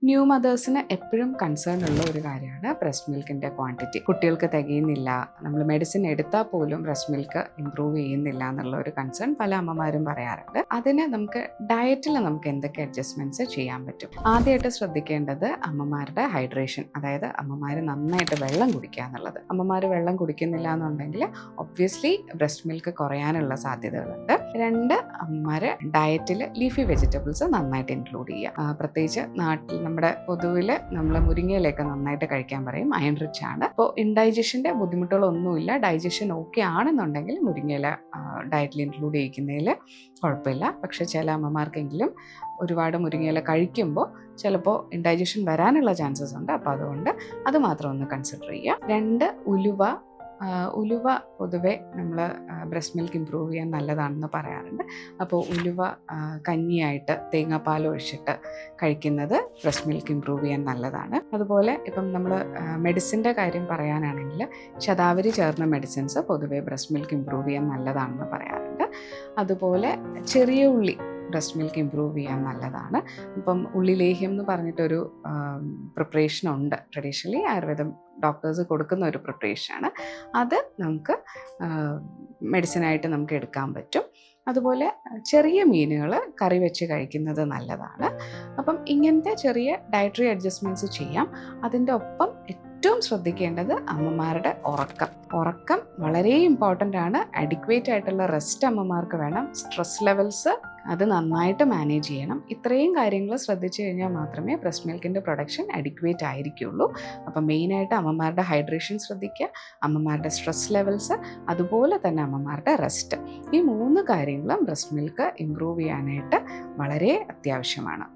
New മദേഴ്സിന് എപ്പോഴും concern ഉള്ള ഒരു കാര്യമാണ് ബ്രസ്റ്റ് മിൽക്കിൻ്റെ ക്വാണ്ടിറ്റി. കുട്ടികൾക്ക് തികയുന്നില്ല, നമ്മൾ മെഡിസിൻ എടുത്താൽ പോലും ബ്രസ്റ്റ് മിൽക്ക് ഇമ്പ്രൂവ് ചെയ്യുന്നില്ല എന്നുള്ള ഒരു കൺസേൺ പല അമ്മമാരും പറയാറുണ്ട്. അതിന് നമുക്ക് ഡയറ്റിൽ നമുക്ക് എന്തൊക്കെ അഡ്ജസ്റ്റ്മെൻറ്റ്സ് ചെയ്യാൻ പറ്റും? ആദ്യമായിട്ട് ശ്രദ്ധിക്കേണ്ടത് അമ്മമാരുടെ ഹൈഡ്രേഷൻ, അതായത് അമ്മമാർ നന്നായിട്ട് വെള്ളം കുടിക്കുക എന്നുള്ളത്. അമ്മമാർ വെള്ളം കുടിക്കുന്നില്ല എന്നുണ്ടെങ്കിൽ ഒബ്വിയസ്ലി ബ്രസ്റ്റ് മിൽക്ക് കുറയാനുള്ള സാധ്യതകളുണ്ട്. 2, അമ്മമാർ ഡയറ്റിൽ ലീഫി വെജിറ്റബിൾസ് നന്നായിട്ട് ഇൻക്ലൂഡ് ചെയ്യുക. പ്രത്യേകിച്ച് നാട്ടിൽ നമ്മുടെ പൊതുവിൽ നമ്മൾ മുരിങ്ങയിലൊക്കെ നന്നായിട്ട് കഴിക്കാൻ പറയും, അയൺ റിച്ച് ആണ്. അപ്പോൾ ഇൻഡൈജഷൻ്റെ ബുദ്ധിമുട്ടുകളൊന്നുമില്ല, ഡൈജഷൻ ഓക്കെ ആണെന്നുണ്ടെങ്കിൽ മുരിങ്ങയില ഡയറ്റിൽ ഇൻക്ലൂഡ് ചെയ്യിക്കുന്നതിൽ കുഴപ്പമില്ല. പക്ഷേ ചില അമ്മമാർക്കെങ്കിലും ഒരുപാട് മുരിങ്ങയില കഴിക്കുമ്പോൾ ചിലപ്പോൾ ഇൻഡൈജഷൻ വരാനുള്ള ചാൻസസ് ഉണ്ട്. അപ്പോൾ അതുകൊണ്ട് അത് മാത്രം ഒന്ന് കൺസിഡർ ചെയ്യുക. 2, ഉലുവ പൊതുവെ നമ്മൾ ബ്രസ്റ്റ് മിൽക്ക് ഇമ്പ്രൂവ് ചെയ്യാൻ നല്ലതാണെന്ന് പറയാറുണ്ട്. അപ്പോൾ ഉലുവ കഞ്ഞിയായിട്ട് തേങ്ങാപ്പാൽ ഒഴിച്ചിട്ട് കഴിക്കുന്നത് ബ്രസ്റ്റ് മിൽക്ക് ഇമ്പ്രൂവ് ചെയ്യാൻ നല്ലതാണ്. അതുപോലെ ഇപ്പം നമ്മൾ മെഡിസിൻ്റെ കാര്യം പറയാനാണെങ്കിൽ ശതാവരി ചേർന്ന മെഡിസിൻസ് പൊതുവെ ബ്രസ്റ്റ് മിൽക്ക് ഇമ്പ്രൂവ് ചെയ്യാൻ നല്ലതാണെന്ന് പറയാറുണ്ട്. അതുപോലെ ചെറിയ ഉള്ളി ബ്രസ്റ്റ് മിൽക്ക് ഇമ്പ്രൂവ് ചെയ്യാൻ നല്ലതാണ്. ഇപ്പം ഉള്ളിലേഹ്യം എന്ന് പറഞ്ഞിട്ടൊരു പ്രിപ്പറേഷനുണ്ട്, ട്രഡീഷണലി ആയുർവേദം ഡോക്ടേഴ്സ് കൊടുക്കുന്ന ഒരു പ്രിപ്പറേഷനാണ്. അത് നമുക്ക് മെഡിസിനായിട്ട് നമുക്ക് എടുക്കാൻ പറ്റും. അതുപോലെ ചെറിയ മീനുകൾ കറി വെച്ച് കഴിക്കുന്നത് നല്ലതാണ്. അപ്പം ഇങ്ങനത്തെ ചെറിയ ഡയറ്ററി അഡ്ജസ്റ്റ്മെൻറ്റ്സ് ചെയ്യാം. അതിൻ്റെ ഒപ്പം ഏറ്റവും ശ്രദ്ധിക്കേണ്ടത് അമ്മമാരുടെ ഉറക്കം വളരെ ഇമ്പോർട്ടൻ്റ് ആണ്. അഡിക്വേറ്റ് ആയിട്ടുള്ള റെസ്റ്റ് അമ്മമാർക്ക് വേണം. സ്ട്രെസ് ലെവൽസ് അത് നന്നായിട്ട് മാനേജ് ചെയ്യണം. ഇത്രയും കാര്യങ്ങൾ ശ്രദ്ധിച്ചു കഴിഞ്ഞാൽ മാത്രമേ ബ്രസ്റ്റ് മിൽക്കിൻ്റെ പ്രൊഡക്ഷൻ അഡിക്വേറ്റ് ആയിരിക്കുള്ളൂ. അപ്പം മെയിനായിട്ട് അമ്മമാരുടെ ഹൈഡ്രേഷൻ ശ്രദ്ധിക്കുക, അമ്മമാരുടെ സ്ട്രെസ് ലെവൽസ്, അതുപോലെ തന്നെ അമ്മമാരുടെ റെസ്റ്റ്. ഈ 3 കാര്യങ്ങളും ബ്രസ്റ്റ് മിൽക്ക് ഇമ്പ്രൂവ് ചെയ്യാനായിട്ട് വളരെ അത്യാവശ്യമാണ്.